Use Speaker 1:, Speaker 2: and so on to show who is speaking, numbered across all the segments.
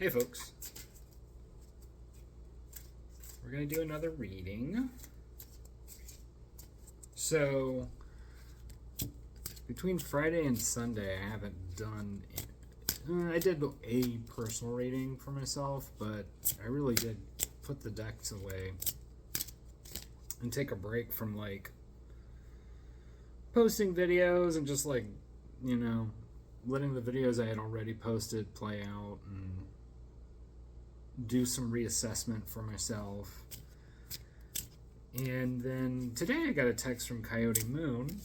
Speaker 1: Hey folks, we're going to do another reading. So, between Friday and Sunday, I haven't done, I did a personal reading for myself, but I really did put the decks away and take a break from posting videos and just letting the videos I had already posted play out and do some reassessment for myself. And then today I got a text from Coyote Moon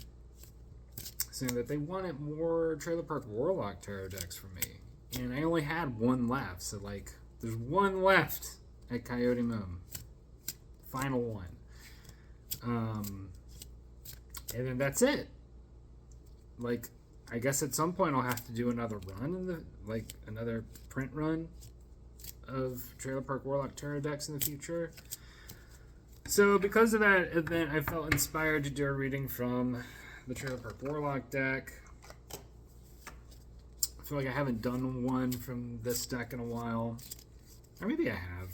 Speaker 1: saying that they wanted more Trailer Park Warlock tarot decks from me. And I only had one left, so there's one left at Coyote Moon. Final one. And then that's it. I guess at some point I'll have to do another run another print run of Trailer Park Warlock tarot decks in the future. So because of that event, I felt inspired to do a reading from the Trailer Park Warlock deck. I feel like I haven't done one from this deck in a while. Or maybe I have.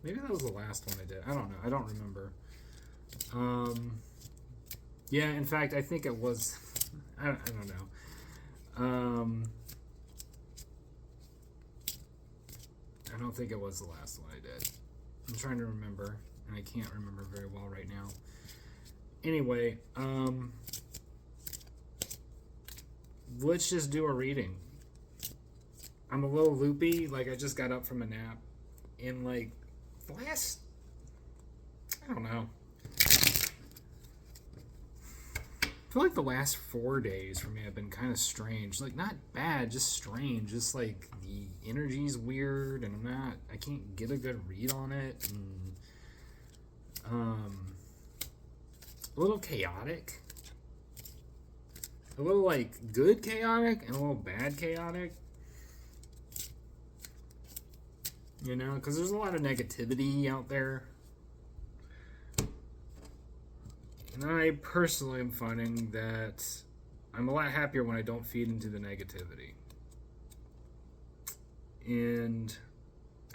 Speaker 1: Maybe that was the last one I did. I don't know. I don't remember. Yeah, in fact, I think it was... I don't know. I don't think it was the last one I did. I'm trying to remember, and I can't remember very well right now. Anyway, let's just do a reading. I'm a little loopy, I just got up from a nap. And the last... I don't know. I feel like the last 4 days for me have been kind of strange. Not bad, just strange. Just the energy's weird, and I can't get a good read on it. And, a little chaotic. A little, good chaotic and a little bad chaotic. You know, because there's a lot of negativity out there. And I personally am finding that I'm a lot happier when I don't feed into the negativity. And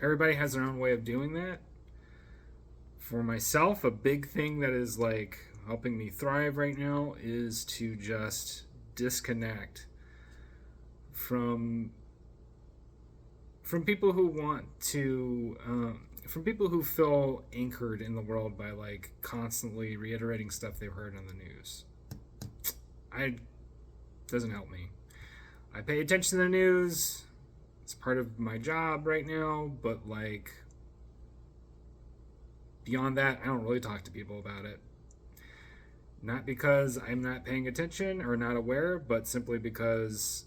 Speaker 1: everybody has their own way of doing that. For myself, a big thing that is helping me thrive right now is to just disconnect from people who want to from people who feel anchored in the world by constantly reiterating stuff they've heard on the news. Doesn't help me. I pay attention to the news. It's part of my job right now, but beyond that, I don't really talk to people about it. Not because I'm not paying attention or not aware, but simply because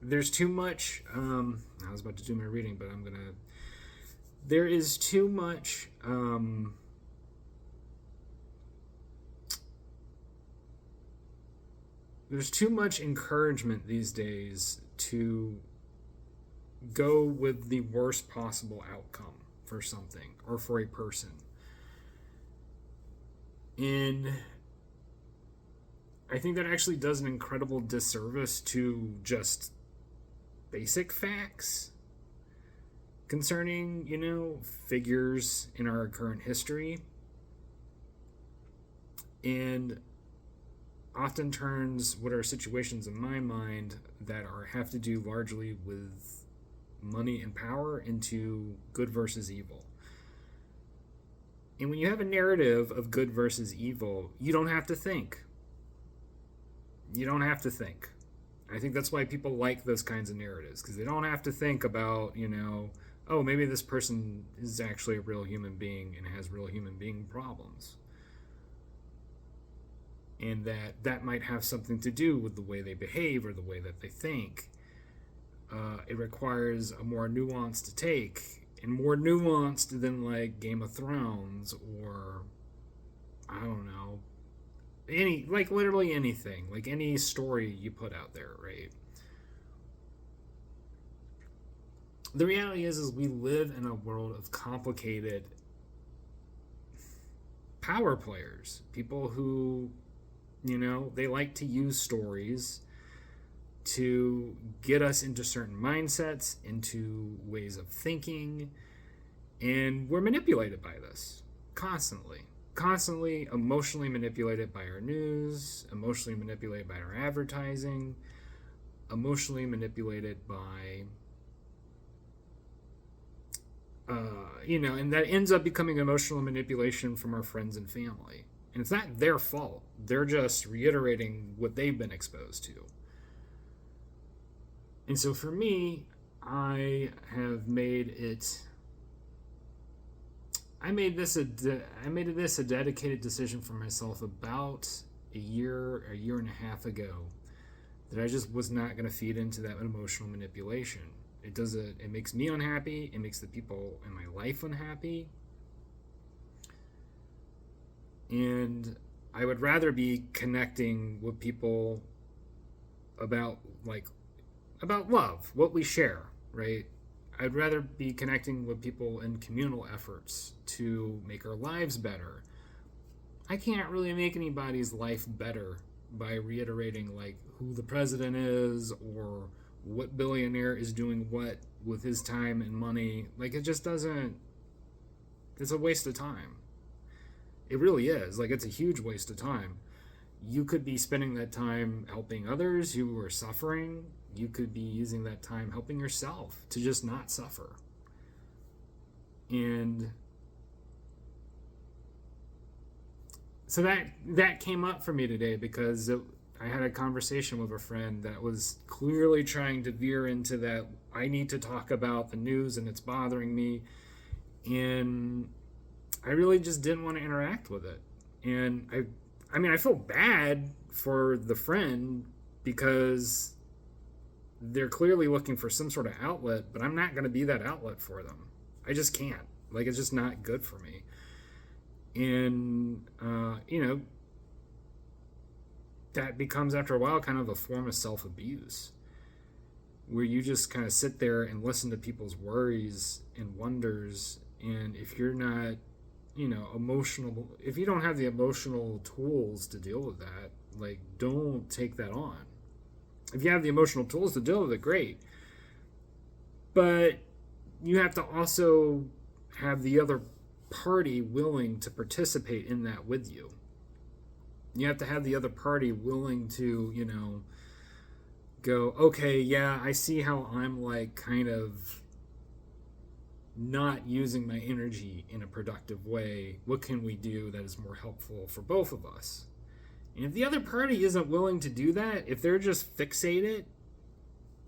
Speaker 1: there's too much. I was about to do my reading, but there is too much. There's too much encouragement these days to go with the worst possible outcome for something or for a person. And I think that actually does an incredible disservice to just basic facts concerning, figures in our current history. And often turns what are situations in my mind that have to do largely with money and power into good versus evil. And when you have a narrative of good versus evil, you don't have to think. You don't have to think. I think that's why people like those kinds of narratives, because they don't have to think about, oh, maybe this person is actually a real human being and has real human being problems. And that might have something to do with the way they behave or the way that they think. It requires a more nuanced take, and more nuanced than Game of Thrones or, I don't know, literally anything, any story you put out there, right? The reality is we live in a world of complicated power players, people who, they like to use stories to get us into certain mindsets, into ways of thinking, and we're manipulated by this constantly emotionally manipulated by our news, emotionally manipulated by our advertising, emotionally manipulated by and that ends up becoming emotional manipulation from our friends and family. And it's not their fault. They're just reiterating what they've been exposed to. And so for me, I have made it. I made this a dedicated decision for myself about a year and a half ago, that I just was not going to feed into that emotional manipulation. It makes me unhappy. It makes the people in my life unhappy. And I would rather be connecting with people about love, what we share, right? I'd rather be connecting with people in communal efforts to make our lives better. I can't really make anybody's life better by reiterating like who the president is or what billionaire is doing what with his time and money. Like, it just doesn't. It's a waste of time. It really is. Like, it's a huge waste of time. You could be spending that time helping others who are suffering. You could be using that time helping yourself to just not suffer. And so that came up for me today because I had a conversation with a friend that was clearly trying to veer into that I need to talk about the news and it's bothering me. And I really just didn't want to interact with it. And I feel bad for the friend because they're clearly looking for some sort of outlet, but I'm not going to be that outlet for them. I just can't. Like, it's just not good for me. And, that becomes, after a while, kind of a form of self-abuse, where you just kind of sit there and listen to people's worries and wonders. And if you're not, emotional, if you don't have the emotional tools to deal with that, like, don't take that on. If you have the emotional tools to deal with it, great. But you have to also have the other party willing to participate in that with you. You have to have the other party willing to, go, okay, yeah, I see how I'm like kind of not using my energy in a productive way. What can we do that is more helpful for both of us? And if the other party isn't willing to do that, if they're just fixated,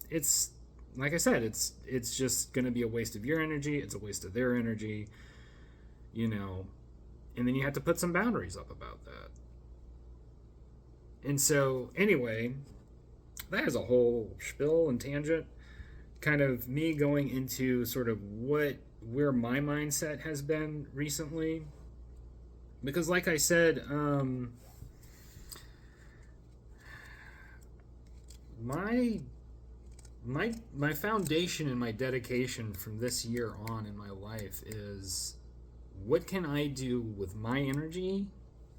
Speaker 1: it's, like I said, it's just going to be a waste of your energy. It's a waste of their energy, and then you have to put some boundaries up about that. And so, anyway, that is a whole spiel and tangent, kind of me going into sort of where my mindset has been recently. Because like I said, my foundation and my dedication from this year on in my life is, what can I do with my energy,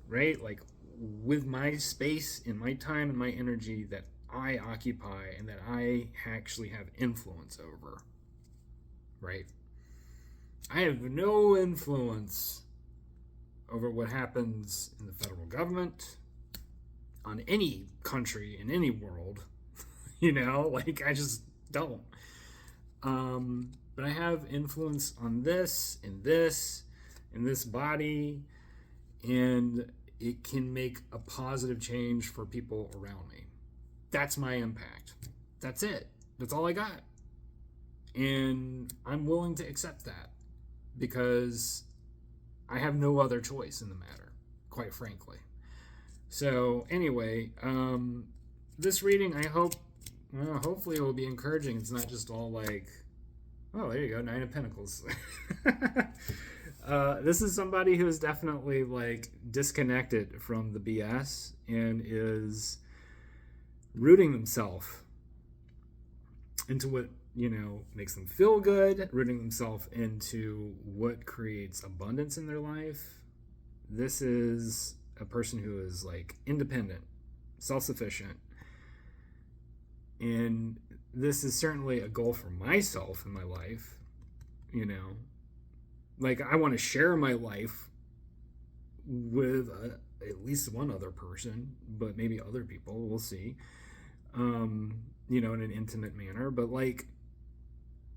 Speaker 1: right? Like, with my space and my time and my energy that I occupy and that I actually have influence over, right? I have no influence over what happens in the federal government, on any country in any world, like, I just don't. But I have influence on this body, and it can make a positive change for people around me. That's my impact. That's it. That's all I got. And I'm willing to accept that because I have no other choice in the matter, quite frankly. So anyway, this reading, I hope, hopefully it will be encouraging. It's not just all like, oh, there you go, 9 of Pentacles. This is somebody who is definitely like disconnected from the BS and is rooting themselves into what makes them feel good, rooting themselves into what creates abundance in their life. This is a person who is like independent, self-sufficient, And this is certainly a goal for myself in my life, you know. Like, I want to share my life with at least one other person, but maybe other people, we'll see, in an intimate manner. But, like,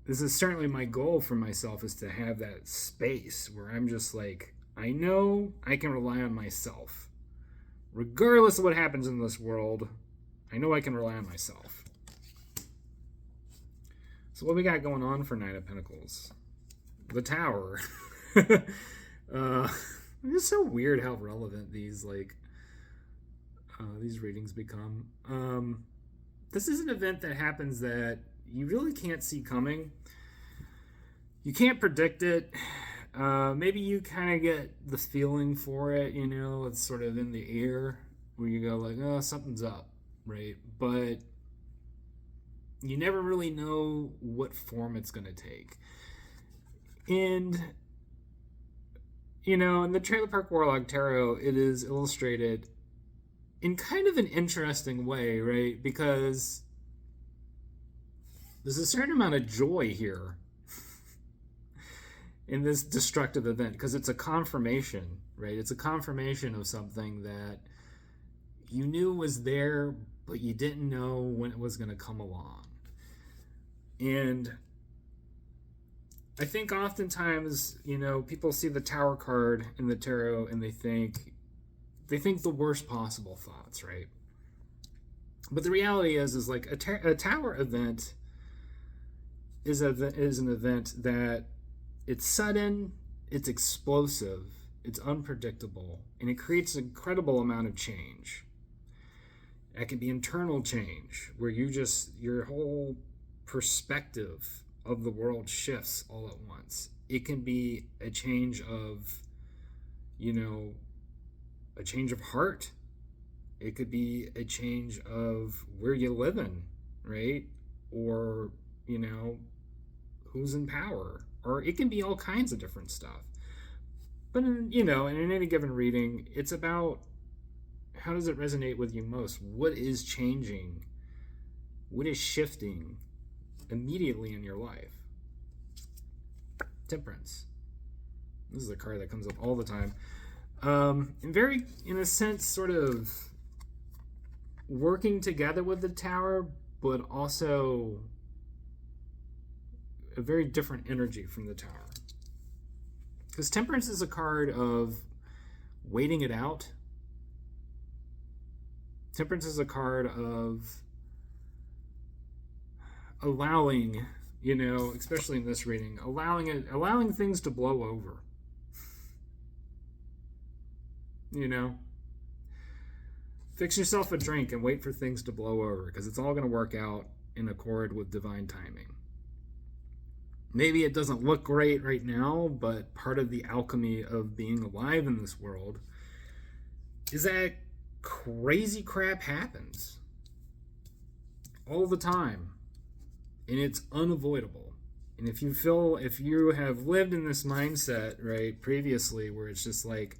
Speaker 1: this is certainly my goal for myself, is to have that space where I'm just like, I know I can rely on myself. Regardless of what happens in this world, I know I can rely on myself. So what we got going on for Knight of Pentacles? The Tower. It's so weird how relevant these readings become. This is an event that happens that you really can't see coming. You can't predict it. Maybe you kind of get the feeling for it, it's sort of in the air where you go like, oh, something's up, right? But you never really know what form it's going to take. And, in the Trailer Park Warlock Tarot, it is illustrated in kind of an interesting way, right? Because there's a certain amount of joy here in this destructive event, because it's a confirmation, right? It's a confirmation of something that you knew was there, but you didn't know when it was going to come along. And I think oftentimes, people see the Tower card in the tarot and they think the worst possible thoughts, right? But the reality is like a Tower event is an event that it's sudden, it's explosive, it's unpredictable, and it creates an incredible amount of change. That can be internal change, where your whole perspective of the world shifts all at once. It can be a change of, a change of heart. It could be a change of where you live in, right? Or, who's in power. Or it can be all kinds of different stuff. But, in any given reading, it's about how does it resonate with you most? What is changing? What is shifting immediately in your life? Temperance. This is a card that comes up all the time. And very, in a sense, sort of working together with the Tower, but also a very different energy from the Tower. Because Temperance is a card of waiting it out. Temperance is a card of allowing, especially in this reading, allowing things to blow over. Fix yourself a drink and wait for things to blow over, because it's all going to work out in accord with divine timing. Maybe it doesn't look great right now, but part of the alchemy of being alive in this world is that crazy crap happens all the time, and it's unavoidable. And if you have lived in this mindset, right, previously, where it's just like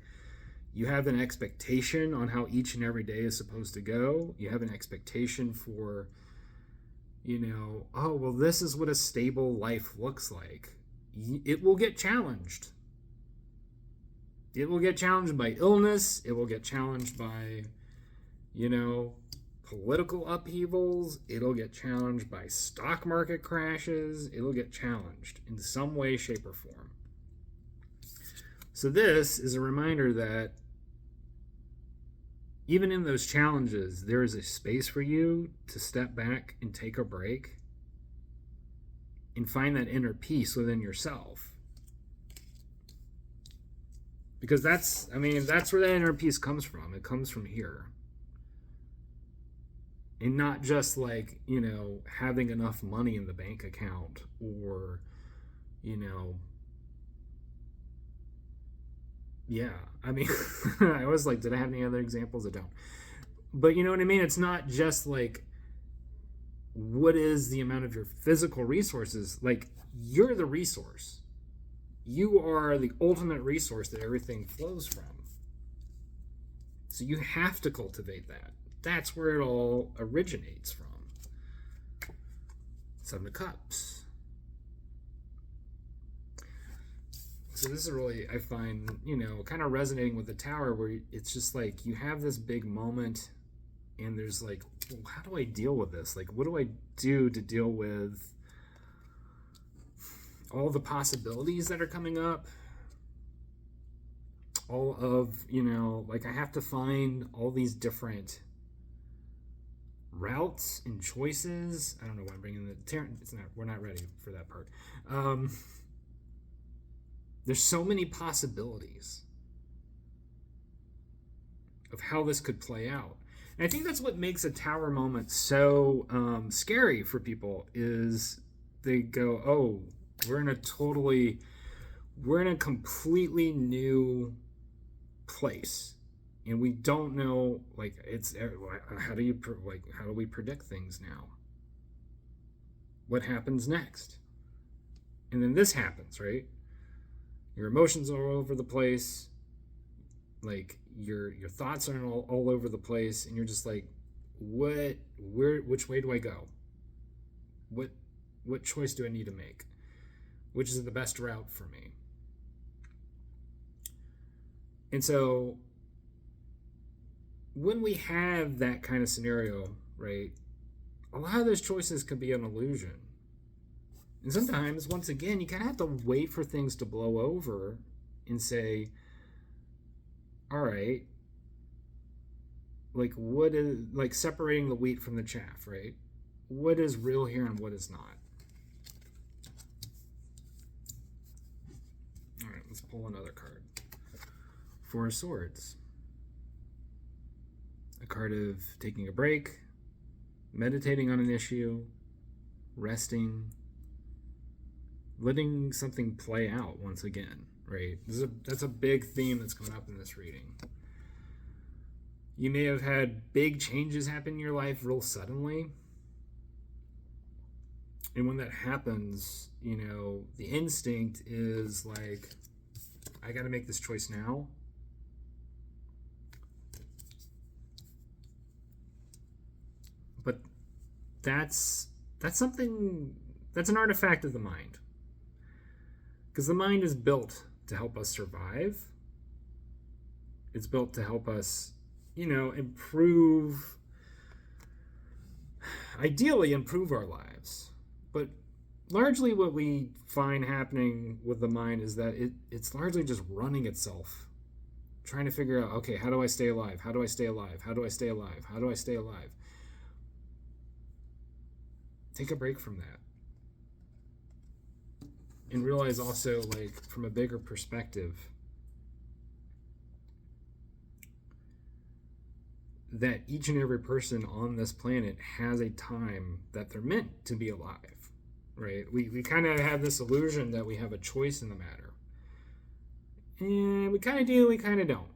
Speaker 1: you have an expectation on how each and every day is supposed to go, you have an expectation for, oh, well, this is what a stable life looks like. It will get challenged. It will get challenged by illness. It will get challenged by, political upheavals. It'll get challenged by stock market crashes. It'll get challenged in some way, shape, or form. So this is a reminder that even in those challenges, there is a space for you to step back and take a break and find that inner peace within yourself. Because that's where that inner peace comes from. It comes from here. And not just like, having enough money in the bank account, or, yeah, I was like, did I have any other examples? I don't. But you know what I mean? It's not just like, what is the amount of your physical resources? Like, you're the resource. You are the ultimate resource that everything flows from. So you have to cultivate that. That's where it all originates from. Seven of Cups. So this is really, I find, kind of resonating with the Tower, where it's just like you have this big moment and there's like, well, how do I deal with this? Like, what do I do to deal with all the possibilities that are coming up? All of, like I have to find all these different routes and choices. I don't know why I'm bringing we're not ready for that part. There's so many possibilities of how this could play out. And I think that's what makes a Tower moment so scary for people, is they go, oh, we're in a completely new place, and we don't know, like, how do we predict things now? What happens next? And then this happens, right? Your emotions are all over the place, like your thoughts are all over the place, and you're just like, which way do I go? What choice do I need to make? Which is the best route for me? And so when we have that kind of scenario, right, a lot of those choices can be an illusion. And sometimes, once again, you kind of have to wait for things to blow over and say, all right, like, what is, like, separating the wheat from the chaff, right? What is real here and what is not? All right, let's pull another card. Four of Swords. A card of taking a break, meditating on an issue, resting, letting something play out once again, right? That's a big theme that's coming up in this reading. You may have had big changes happen in your life real suddenly. And when that happens, the instinct is like, I got to make this choice now. But that's something, that's an artifact of the mind. Because the mind is built to help us survive. It's built to help us, ideally improve our lives. But largely what we find happening with the mind is that it's largely just running itself, trying to figure out, okay, how do I stay alive? How do I stay alive? How do I stay alive? How do I stay alive? Take a break from that. And realize also, like, from a bigger perspective, that each and every person on this planet has a time that they're meant to be alive, right? We kind of have this illusion that we have a choice in the matter. And we kind of do, we kind of don't.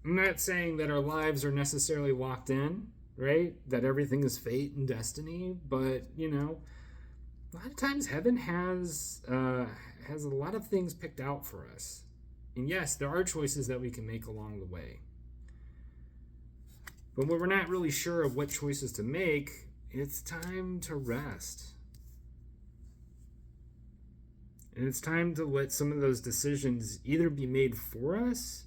Speaker 1: I'm not saying that our lives are necessarily locked in, right? That everything is fate and destiny, but, a lot of times heaven has a lot of things picked out for us. And yes, there are choices that we can make along the way. But when we're not really sure of what choices to make, it's time to rest. And it's time to let some of those decisions either be made for us,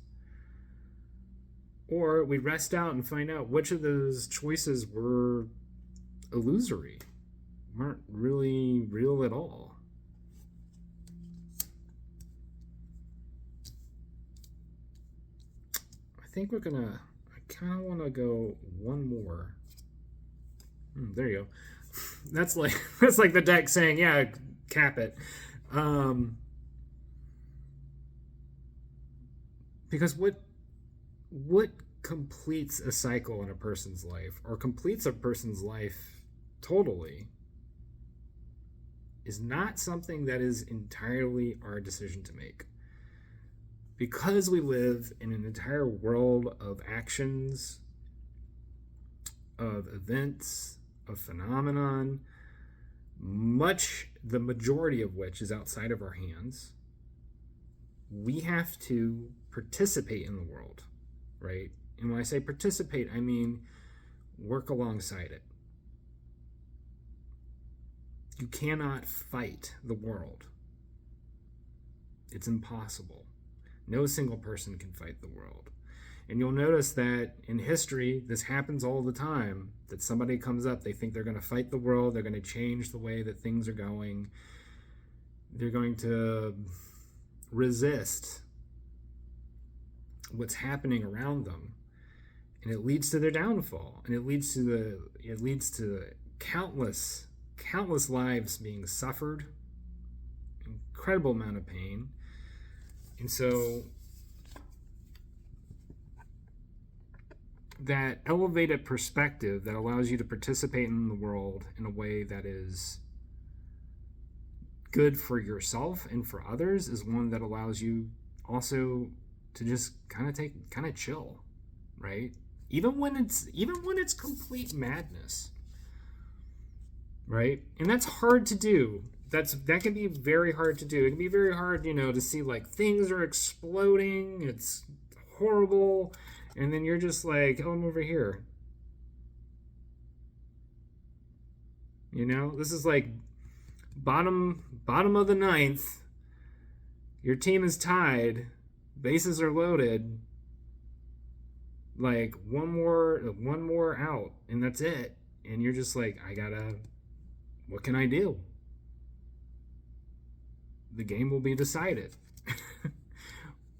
Speaker 1: or we rest out and find out which of those choices were illusory, weren't really real at all. I think I kind of want to go one more. There you go. That's like the deck saying, yeah, cap it. Because what completes a cycle in a person's life, or completes a person's life totally, is not something that is entirely our decision to make. Because we live in an entire world of actions, of events, of phenomenon, the majority of which is outside of our hands, we have to participate in the world, right? And when I say participate, I mean work alongside it. You cannot fight the world. It's impossible. No single person can fight the world. And you'll notice that in history, this happens all the time, that somebody comes up, they think they're going to fight the world, they're going to change the way that things are going, they're going to resist what's happening around them, and it leads to their downfall, and it leads to countless lives being suffered, incredible amount of pain. And so that elevated perspective that allows you to participate in the world in a way that is good for yourself and for others is one that allows you also to just kind of chill, right? Even when it's complete madness, right? And that's hard to do. That can be very hard to do. It can be very hard, to see like things are exploding, it's horrible, and then you're just like, oh, I'm over here. This is like bottom of the ninth. Your team is tied. Bases are loaded. Like one more out, and that's it. And you're just like, what can I do? The game will be decided.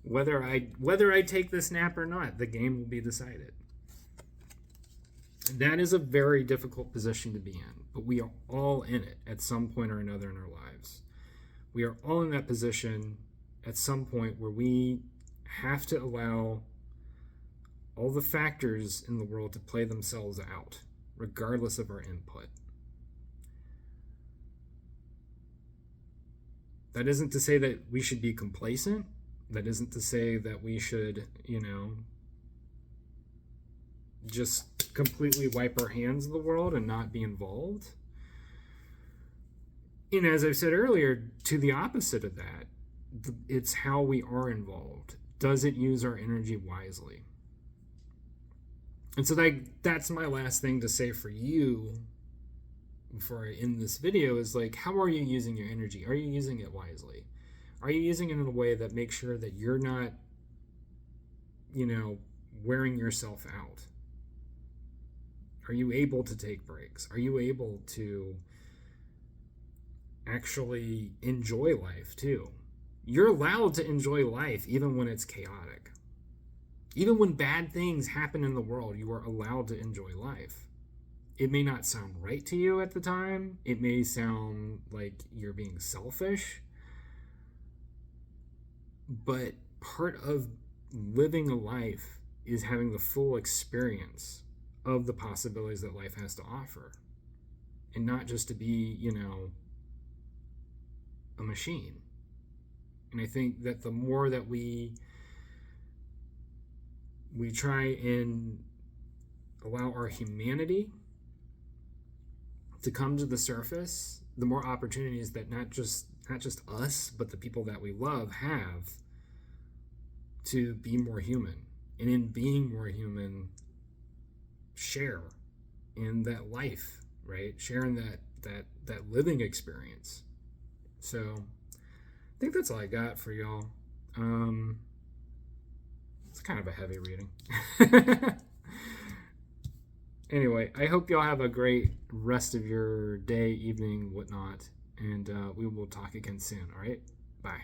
Speaker 1: Whether I take this nap or not, the game will be decided. That is a very difficult position to be in, but we are all in it at some point or another in our lives. We are all in that position at some point where we have to allow all the factors in the world to play themselves out, regardless of our input. That isn't to say that we should be complacent. That isn't to say that we should, just completely wipe our hands of the world and not be involved. And as I've said earlier, to the opposite of that, it's how we are involved. Does it use our energy wisely? And so that's my last thing to say for you before I end this video is like, how are you using your energy? Are you using it wisely? Are you using it in a way that makes sure that you're not, wearing yourself out? Are you able to take breaks? Are you able to actually enjoy life too? You're allowed to enjoy life even when it's chaotic. Even when bad things happen in the world, you are allowed to enjoy life. It may not sound right to you at the time. It may sound like you're being selfish. But part of living a life is having the full experience of the possibilities that life has to offer. And not just to be, a machine. And I think that the more that we try and allow our humanity to come to the surface, the more opportunities that not just us, but the people that we love have to be more human. And in being more human, share in that life, right? Share in that living experience. So I think that's all I got for y'all. It's kind of a heavy reading. Anyway, I hope y'all have a great rest of your day, evening, whatnot, and we will talk again soon, all right? Bye.